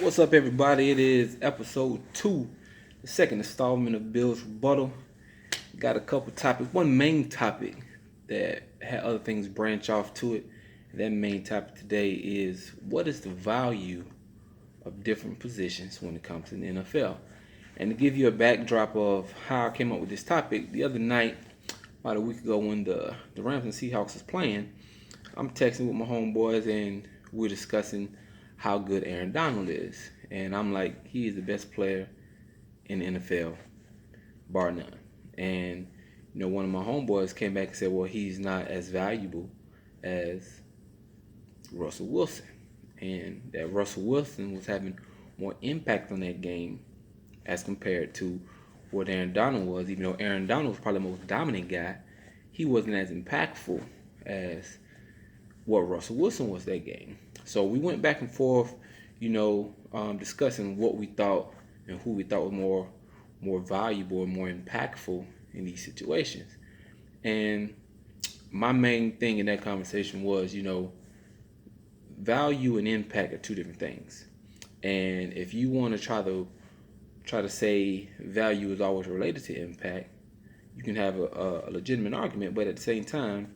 What's up, everybody? It is episode 2, the second installment of Bill's Rebuttal. Got a couple topics. One main topic that had other things branch off to it. That main topic today is what is the value of different positions when it comes to the NFL? And to give you a backdrop of how I came up with this topic, the other night, about a week ago, when the Rams and Seahawks was playing, I'm texting with my homeboys and we're discussing how good Aaron Donald is. And I'm like, he is the best player in the NFL, bar none. And, one of my homeboys came back and said, well, he's not as valuable as Russell Wilson. And that Russell Wilson was having more impact on that game as compared to what Aaron Donald was. Even though Aaron Donald was probably the most dominant guy, he wasn't as impactful as what Russell Wilson was that game. So we went back and forth, discussing what we thought and who we thought was more valuable and more impactful in these situations. And my main thing in that conversation was, value and impact are two different things. And if you want to try to say value is always related to impact, you can have a legitimate argument, but at the same time,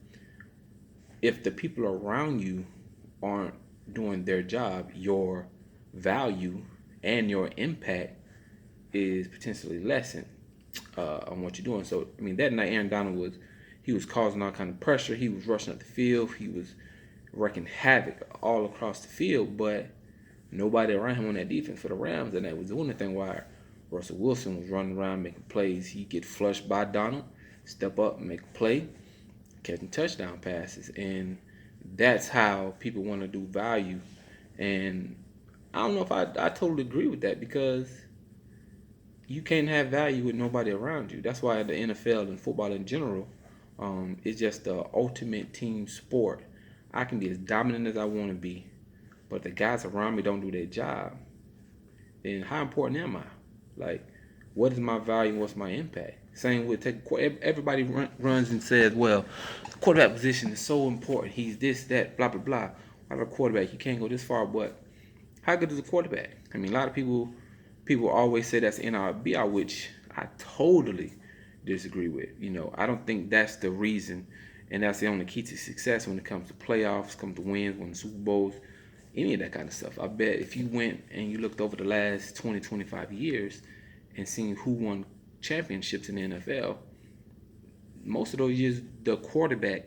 if the people around you aren't doing their job, your value and your impact is potentially lessened on what you're doing. So, that night Aaron Donald was causing all kind of pressure. He was rushing up the field. He was wreaking havoc all across the field, but nobody around him on that defense for the Rams, and that was the only thing why Russell Wilson was running around making plays. He get flushed by Donald, step up and make a play, catching touchdown passes. And that's how people want to do value. And I don't know if I totally agree with that, because you can't have value with nobody around you. That's why the NFL and football in general is just the ultimate team sport. I can be as dominant as I want to be, but if the guys around me don't do their job, then how important am I? Like, what is my value? What's my impact? Same with everybody runs and says, well, the quarterback position is so important. He's this, that, blah, blah, blah. Why a quarterback? You can't go this far, but how good is a quarterback? A lot of people always say that's NRBR, which I totally disagree with. I don't think that's the reason, and that's the only key to success when it comes to playoffs, comes to wins, winning Super Bowls, any of that kind of stuff. I bet if you went and you looked over the last 20, 25 years and seen who won championships in the NFL, most of those years, the quarterback,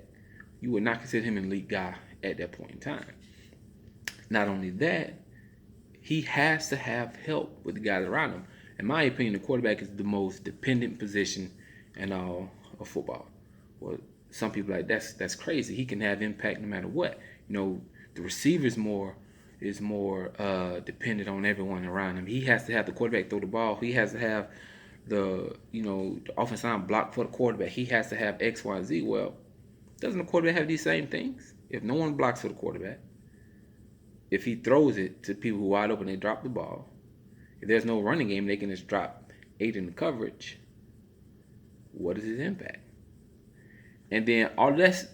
you would not consider him an elite guy at that point in time. Not only that, he has to have help with the guys around him. In my opinion, the quarterback is the most dependent position in all of football. Well, some people are like, that's crazy. He can have impact no matter what. The receiver is more dependent on everyone around him. He has to have the quarterback throw the ball. He has to have the offensive line block for the quarterback. He has to have X, Y, and Z. Well, doesn't the quarterback have these same things? If no one blocks for the quarterback, if he throws it to people who are wide open, they drop the ball. If there's no running game, they can just drop 8 in the coverage. What is his impact? And then all that's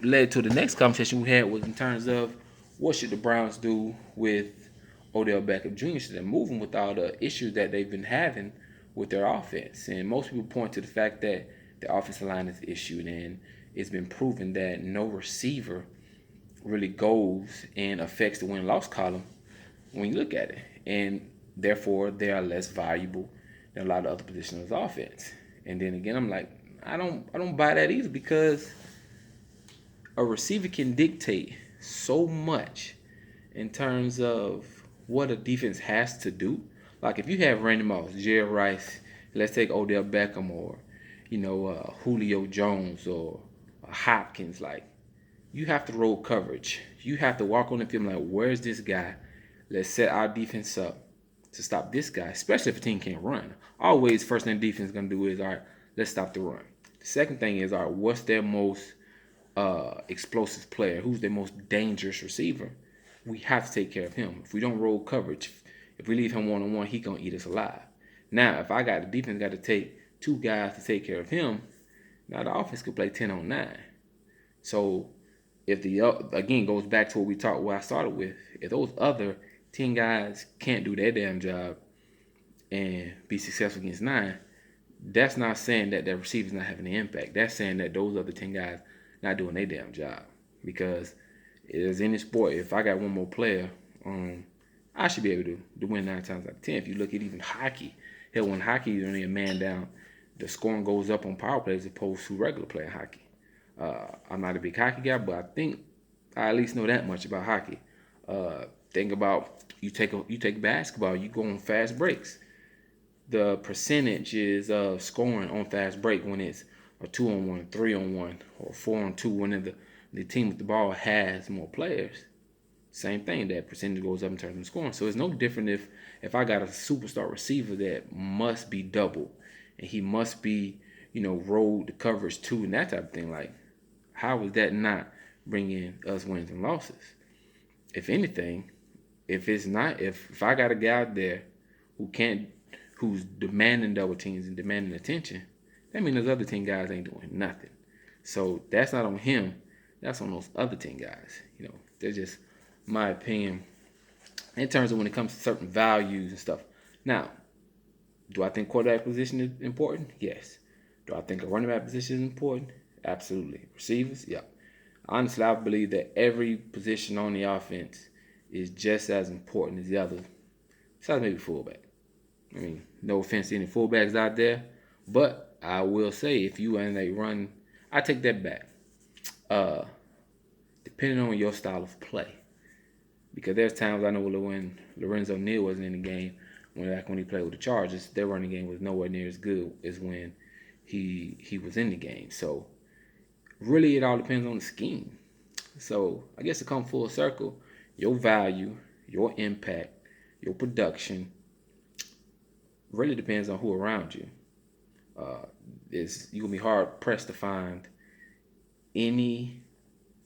led to the next conversation we had was in terms of what should the Browns do with Odell Beckham Jr. Should they move him with all the issues that they've been having with their offense? And most people point to the fact that the offensive line is issued, and it's been proven that no receiver really goes and affects the win-loss column when you look at it. And therefore, they are less valuable than a lot of other positions of offense. And then again, I'm like, I don't buy that either, because a receiver can dictate so much in terms of what a defense has to do. Like if you have Randy Moss, Jerry Rice, let's take Odell Beckham, or Julio Jones, or Hopkins. Like, you have to roll coverage. You have to walk on the field like, where's this guy? Let's set our defense up to stop this guy, especially if a team can't run. Always, first thing defense is going to do is, all right, let's stop the run. The second thing is, all right, what's their most explosive player? Who's their most dangerous receiver? We have to take care of him. If we don't roll coverage, if we leave him one-on-one, he going to eat us alive. Now, if I got the defense got to take 2 guys to take care of him, now the offense could play 10-on-9. So if again goes back to what I started with, if those other 10 guys can't do their damn job and be successful against 9, that's not saying that the receiver's not having an impact. That's saying that those other 10 guys not doing their damn job. Because as any sport, if I got one more player, I should be able to win 9 times out of 10. If you look at even hockey, hell, when hockey is only a man down, the scoring goes up on power play as opposed to regular play in hockey. I'm not a big hockey guy, but I think I at least know that much about hockey. Think about you take basketball, you go on fast breaks. The percentages of scoring on fast break when it's a 2-on-1, 3-on-1, or 4-on-2, when the team with the ball has more players. Same thing, that percentage goes up in terms of scoring. So it's no different if I got a superstar receiver that must be double and he must be, rolled to coverage too and that type of thing. Like, how is that not bringing us wins and losses? If anything, if I got a guy out there who's demanding double teams and demanding attention, that means those other 10 guys ain't doing nothing. So that's not on him. That's on those other 10 guys. They're just my opinion in terms of when it comes to certain values and stuff. Now, do I think quarterback position is important? Yes. Do I think a running back position is important? Absolutely. Receivers? Yeah. Honestly, I believe that every position on the offense is just as important as the other, besides maybe fullback. I mean, no offense to any fullbacks out there, but I will say if you and they run, I take that back. Depending on your style of play. Because there's times I know when Lorenzo Neal wasn't in the game, when he played with the Chargers, their running game was nowhere near as good as when he was in the game. So really it all depends on the scheme. So I guess to come full circle, your value, your impact, your production really depends on who around you. You're gonna be hard pressed to find any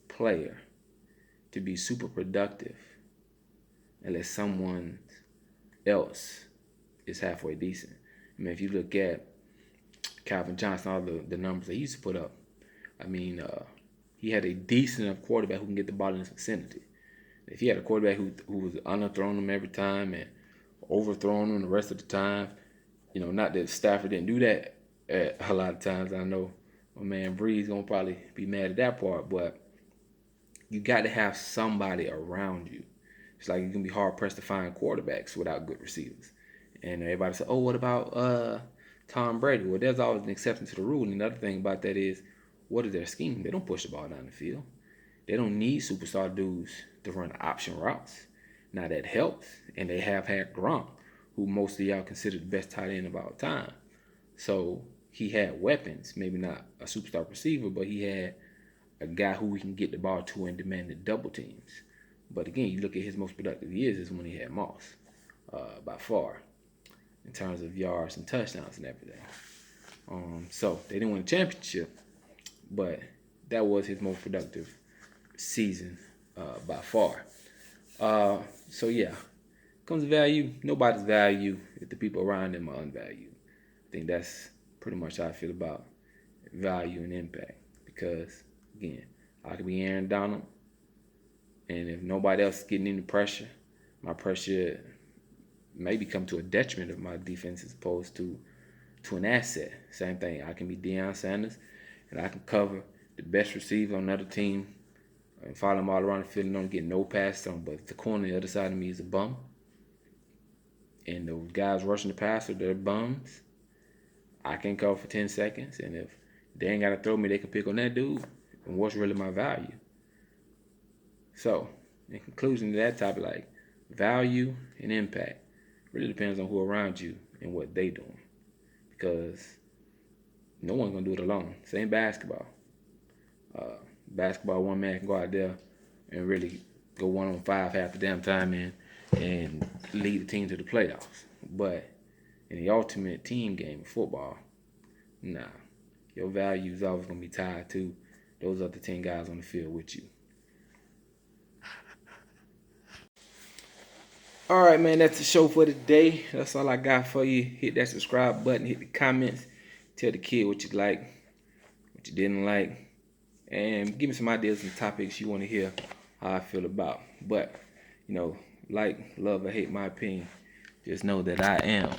player to be super productive unless someone else is halfway decent. I mean, if you look at Calvin Johnson, all the numbers that he used to put up, I mean, he had a decent enough quarterback who can get the ball in his vicinity. If he had a quarterback who was underthrowing him every time and overthrowing him the rest of the time, not that Stafford didn't do that a lot of times. I know my man Bree's gonna probably be mad at that part, but you got to have somebody around you. It's like you can be hard pressed to find quarterbacks without good receivers. And everybody said, "Oh, what about Tom Brady?" Well, there's always an exception to the rule. And another thing about that is, what is their scheme? They don't push the ball down the field. They don't need superstar dudes to run option routes. Now that helps, and they have had Gronk, who most of y'all consider the best tight end of all time. So he had weapons, maybe not a superstar receiver, but he had a guy who we can get the ball to and demanded double teams. But again, you look at his most productive years is when he had Moss, by far, in terms of yards and touchdowns and everything. So they didn't win a championship, but that was his most productive season by far. So yeah, comes to value. Nobody's value if the people around them are unvalued. I think that's pretty much how I feel about value and impact. Because again, I could be Aaron Donald, and if nobody else is getting any pressure, my pressure may become to a detriment of my defense as opposed to an asset. Same thing. I can be Deion Sanders, and I can cover the best receiver on another team and follow him all around the field and don't get no pass on. But if the corner on the other side of me is a bum, and those guys rushing the passer, they're bums, I can cover for 10 seconds. And if they ain't got to throw me, they can pick on that dude. And what's really my value? So, in conclusion to that topic, like value and impact really depends on who around you and what they doing. Because no one's going to do it alone. Same basketball. Basketball, one man can go out there and really go 1-on-5 half the damn time and lead the team to the playoffs. But in the ultimate team game of football, nah. Your value is always going to be tied to those other 10 guys on the field with you. All right, man, that's the show for today. That's all I got for you. Hit that subscribe button, hit the comments, tell the kid what you like, what you didn't like, and give me some ideas and topics you want to hear how I feel about. But, like, love, or hate my opinion, just know that I am